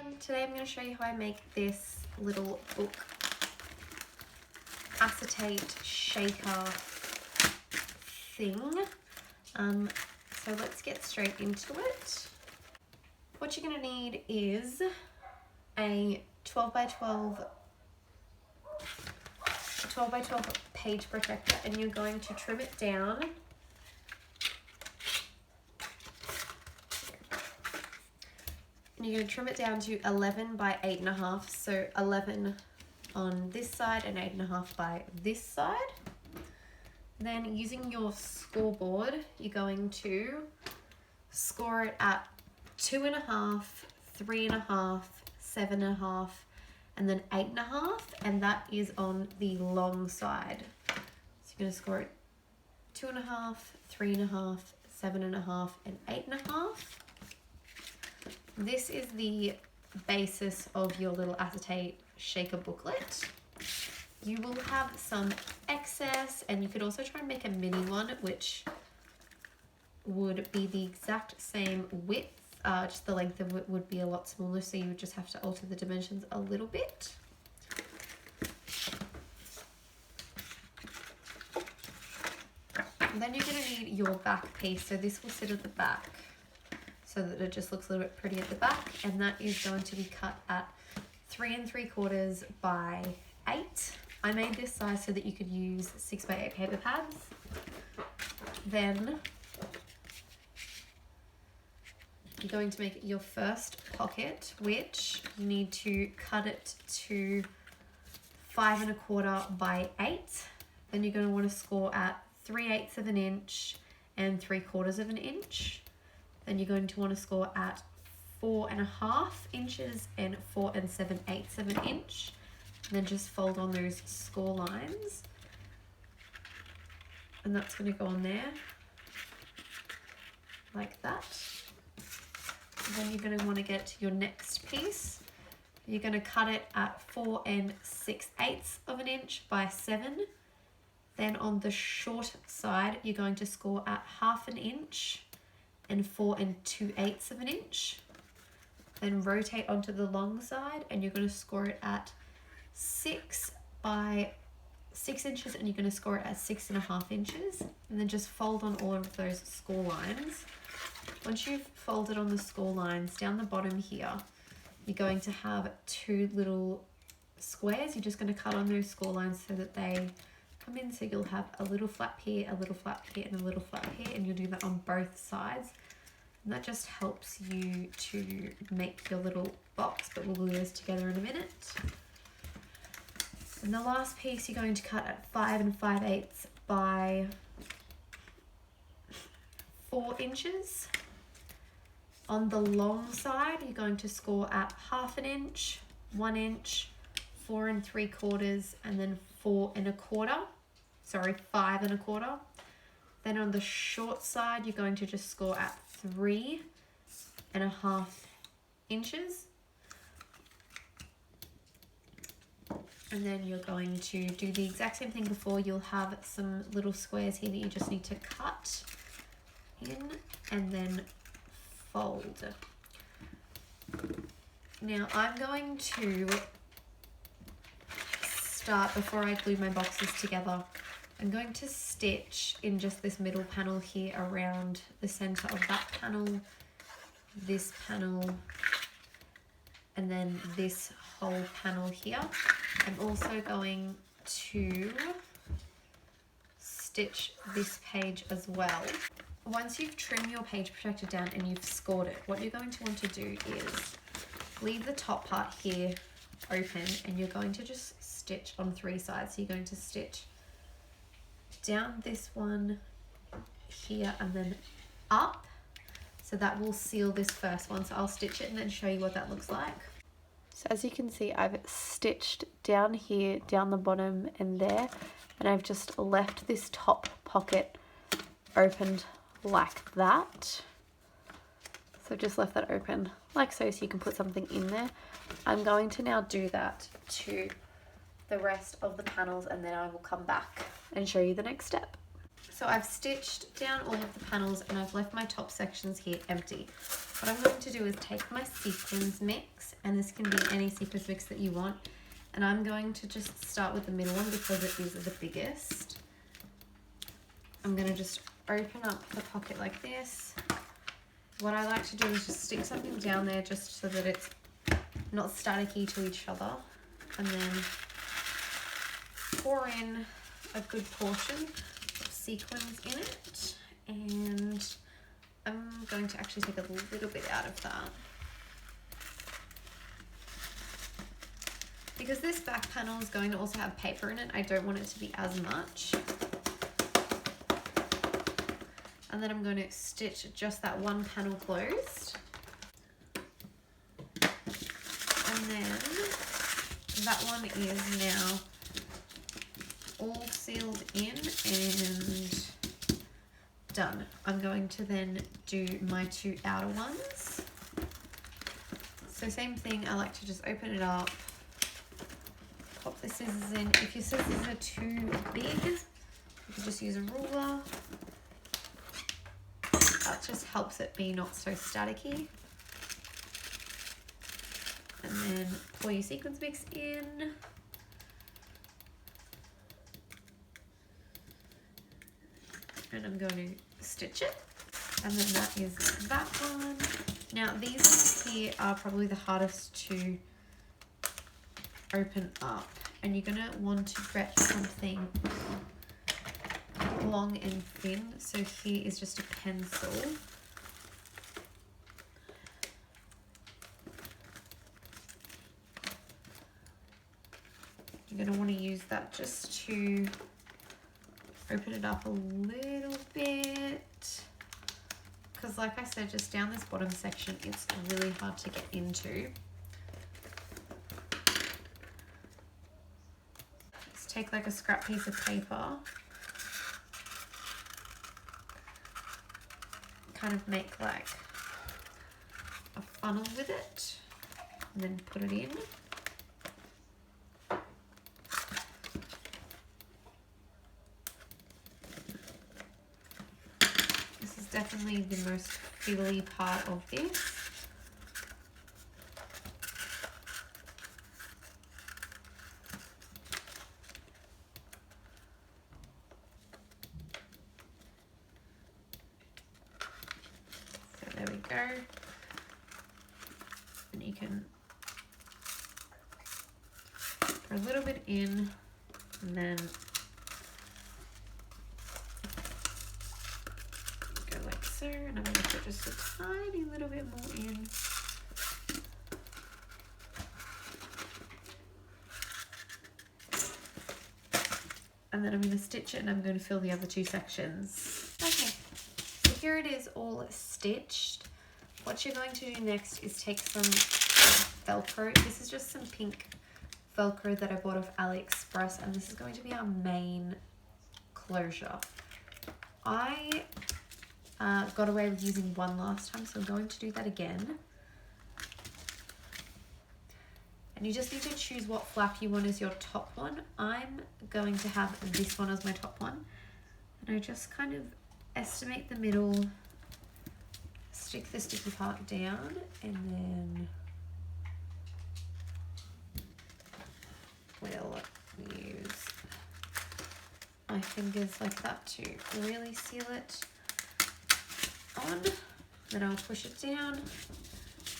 everyone, today I'm going to show you how I make this little book acetate shaker thing. So let's get straight into it. What you're going to need is a 12 by 12 page protector, and you're going to trim it down. And you're going to trim it down to 11 by 8.5, so 11 on this side and 8.5 by this side. Then using your scoreboard, you're going to score it at 2.5, 3.5, 7.5, and then 8.5, and that is on the long side. So you're going to score it 2.5, 3.5, 7.5, and 8.5. This is the basis of your little acetate shaker booklet. You will have some excess, and you could also try and make a mini one, which would be the exact same width, just the length of it would be a lot smaller, so you would just have to alter the dimensions a little bit. And then you're going to need your back piece, so this will sit at the back so that it just looks a little bit pretty at the back, and that is going to be cut at 3 3/4 by 8. I made this size so that you could use 6 by 8 paper pads. Then you're going to make your first pocket, which you need to cut it to 5 1/4 by 8. Then you're going to want to score at 3/8 of an inch and 3/4 of an inch. Then you're going to want to score at 4.5 inches and 4 7/8 of an inch. And then just fold on those score lines. And that's going to go on there like that. And then you're going to want to get your next piece. You're going to cut it at 4 6/8 of an inch by 7. Then on the short side, you're going to score at 1/2 inch and 4 2/8 of an inch. Then rotate onto the long side, and you're going to score it at 6 by 6 inches, and you're going to score it at 6.5 inches. And then just fold on all of those score lines. Once you've folded on the score lines, down the bottom here, you're going to have 2 little squares. You're just going to cut on those score lines so that they come in, so you'll have a little flap here, a little flap here, and a little flap here, and you'll do that on both sides. And that just helps you to make your little box, but we'll glue those together in a minute. And the last piece you're going to cut at 5 5/8 by 4 inches. On the long side, you're going to score at 1/2 inch, 1 inch, 4 3/4, and then 4 1/4. Sorry, 5 1/4. Then on the short side, you're going to just score at 3.5 inches. And then you're going to do the exact same thing before. You'll have some little squares here that you just need to cut in and then fold. Now I'm going to start, before I glue my boxes together, I'm going to stitch in just this middle panel here around the center of that panel, this panel, and then this whole panel here. I'm also going to stitch this page as well. Once you've trimmed your page protector down and you've scored it, what you're going to want to do is leave the top part here open, and you're going to just stitch on 3 sides. So you're going to stitch down this one here and then up, so that will seal this first one. So I'll stitch it and then show you what that looks like. So as you can see, I've stitched down here, down the bottom and there, and I've just left this top pocket opened like that. So just left that open like so you can put something in there. I'm going to now do that to the rest of the panels, and then I will come back and show you the next step. So I've stitched down all of the panels and I've left my top sections here empty. What I'm going to do is take my sequins mix, and this can be any sequins mix that you want, and I'm going to just start with the middle one because it is the biggest. I'm going to just open up the pocket like this. What I like to do is just stick something down there just so that it's not staticky to each other, and then pour in a good portion of sequins in it, and I'm going to actually take a little bit out of that. Because this back panel is going to also have paper in it, I don't want it to be as much. And then I'm going to stitch just that one panel closed. And then that one is now all sealed in and done. I'm going to then do my two outer ones. So same thing, I like to just open it up, pop the scissors in. If your scissors are too big, you can just use a ruler. That just helps it be not so staticky. And then pour your sequins mix in. And I'm going to stitch it. And then that is that one. Now these ones here are probably the hardest to open up. And you're going to want to get something long and thin. So here is just a pencil. You're going to want to use that just to open it up a little bit, because like I said, just down this bottom section it's really hard to get into. Let's take like a scrap piece of paper, kind of make like a funnel with it, and then put it in. Definitely the most fiddly part of this. So there we go. And you can put a little bit in, and then and I'm going to put just a tiny little bit more in. And then I'm going to stitch it, and I'm going to fill the other two sections. Okay, so here it is all stitched. What you're going to do next is take some Velcro. This is just some pink Velcro that I bought off AliExpress, and this is going to be our main closure. I got away with using one last time, so I'm going to do that again. And you just need to choose what flap you want as your top one. I'm going to have this one as my top one. And I just kind of estimate the middle, stick the sticky part down, and then we'll use my fingers like that to really seal it on. Then I'll push it down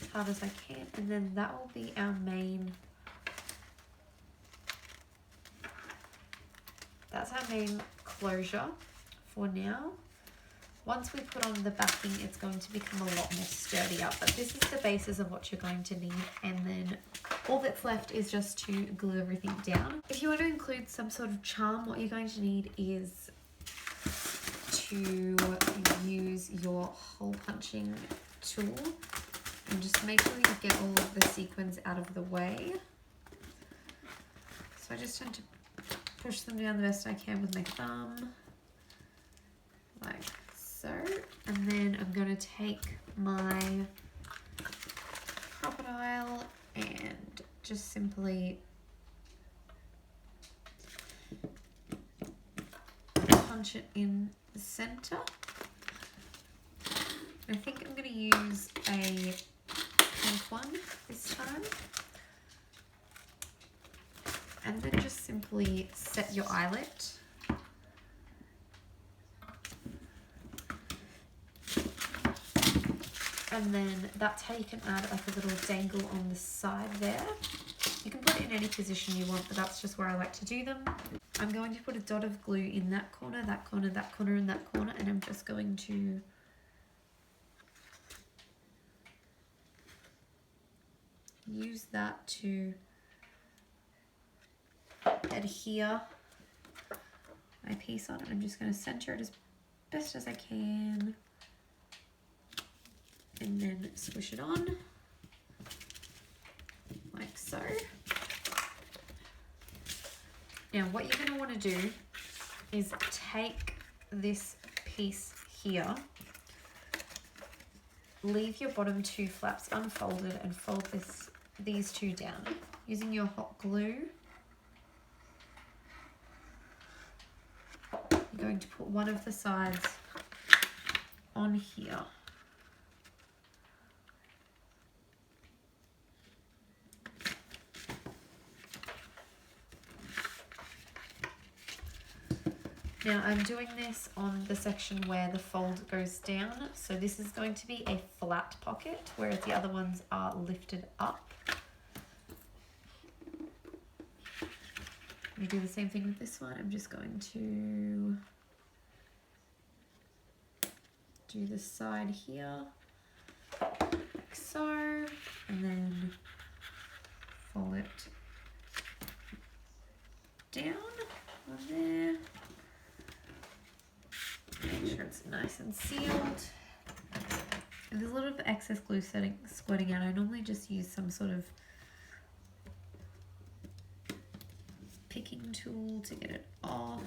as hard as I can, and then that will be our main, that's our main closure for now. Once we put on the backing, it's going to become a lot more sturdier, but this is the basis of what you're going to need, and then all that's left is just to glue everything down. If you want to include some sort of charm, what you're going to need is to use your hole punching tool and just make sure you get all of the sequins out of the way. So I just tend to push them down the best I can with my thumb, like so. And then I'm going to take my crocodile and just simply punch it in center. I think I'm going to use a pink one this time. And then just simply set your eyelet. And then that's how you can add like a little dangle on the side there. You can put it in any position you want, but that's just where I like to do them. I'm going to put a dot of glue in that corner, that corner, that corner, and that corner, and I'm just going to use that to adhere my piece on. I'm just going to center it as best as I can and then squish it on like so. Now what you're going to want to do is take this piece here, leave your bottom two flaps unfolded and fold these two down using your hot glue. You're going to put one of the sides on here. Now I'm doing this on the section where the fold goes down, so this is going to be a flat pocket, whereas the other ones are lifted up. I'm going to do the same thing with this one. I'm just going to do the side here, like so, and then fold it down on there. Make sure it's nice and sealed. And there's a little bit of excess glue squirting out. I normally just use some sort of picking tool to get it off.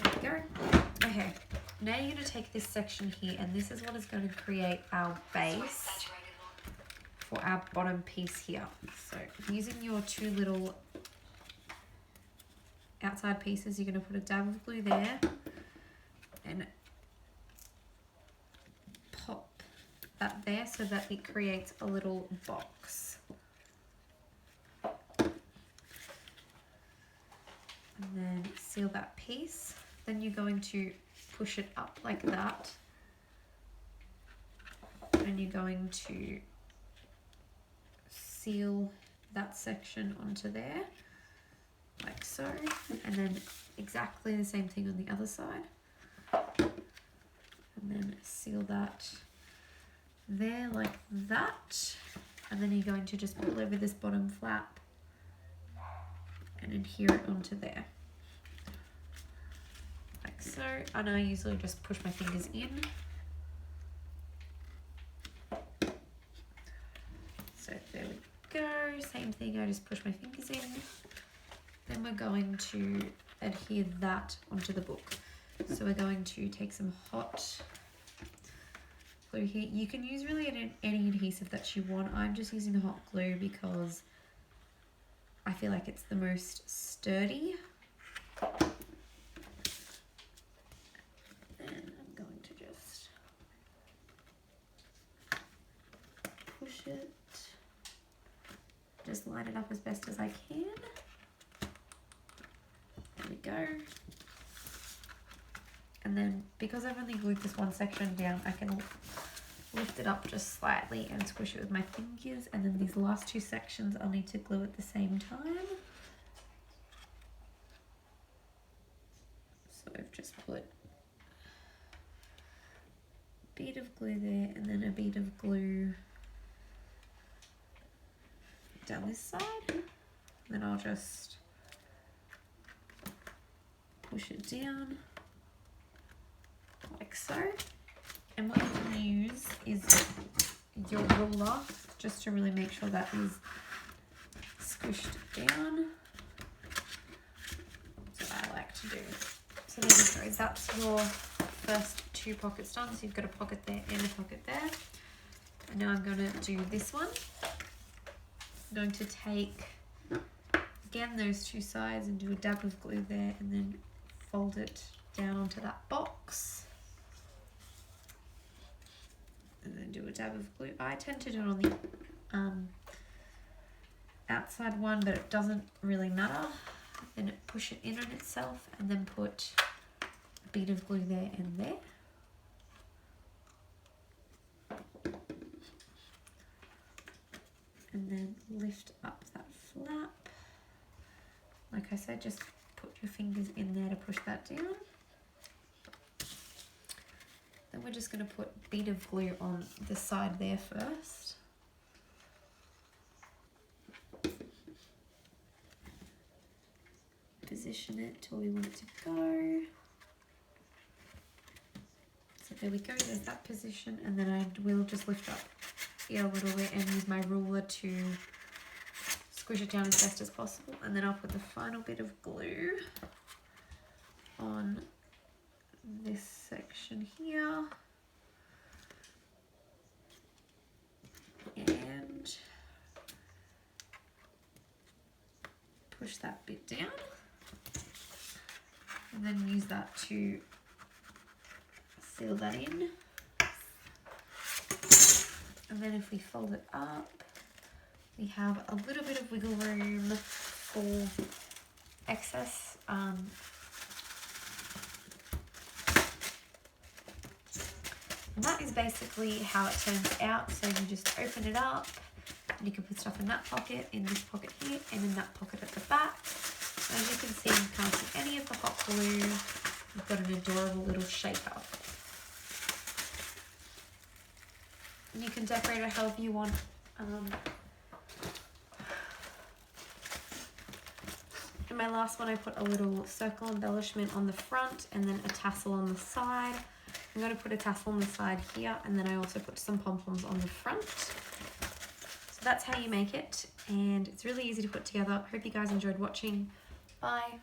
There we go. Okay, now you're going to take this section here, and this is what is going to create our base for our bottom piece here. So using your two little outside pieces, you're going to put a dab of glue there and pop that there so that it creates a little box. And then seal that piece. Then you're going to push it up like that, and you're going to seal that section onto there like so, and then exactly the same thing on the other side, and then seal that there like that, and then you're going to just pull over this bottom flap and adhere it onto there like so. And I usually just push my fingers in. So there we go, same thing, I just push my fingers in. Then we're going to adhere that onto the book. So we're going to take some hot glue here. You can use really any adhesive that you want. I'm just using the hot glue because I feel like it's the most sturdy. And I'm going to just push it. Just line it up as best as I can. There we go. And then because I've only glued this one section down, I can lift it up just slightly and squish it with my fingers. And then these last two sections I'll need to glue at the same time. So I've just put a bead of glue there and then a bead of glue down this side. And then I'll just push it down like so. And what you can use is your ruler just to really make sure that is squished down. That's what I like to do. So there we go, that's your first two pockets done. So you've got a pocket there and a pocket there. And now I'm going to do this one. I'm going to take again those two sides and do a dab of glue there and then fold it down onto that box. And then do a dab of glue. I tend to do it on the outside one, but it doesn't really matter. Then push it in on itself and then put a bit of glue there and there. And then lift up that flap. Like I said, just put your fingers in there to push that down. Then we're just going to put a bit of glue on the side there first. Position it to where we want it to go. So there we go, there's that position, and then I will just lift up here a little bit and use my ruler to squish it down as best as possible, and then I'll put the final bit of glue on this section here and push that bit down, and then use that to seal that in. And then if we fold it up, we have a little bit of wiggle room for excess. And that is basically how it turns out. So you just open it up, and you can put stuff in that pocket, in this pocket here, and in that pocket at the back. And as you can see, you can't see any of the hot glue. You've got an adorable little shaker. And you can decorate it however you want. In my last one, I put a little circle embellishment on the front and then a tassel on the side. I'm going to put a tassel on the side here, and then I also put some pom-poms on the front. So that's how you make it, and it's really easy to put together. Hope you guys enjoyed watching. Bye.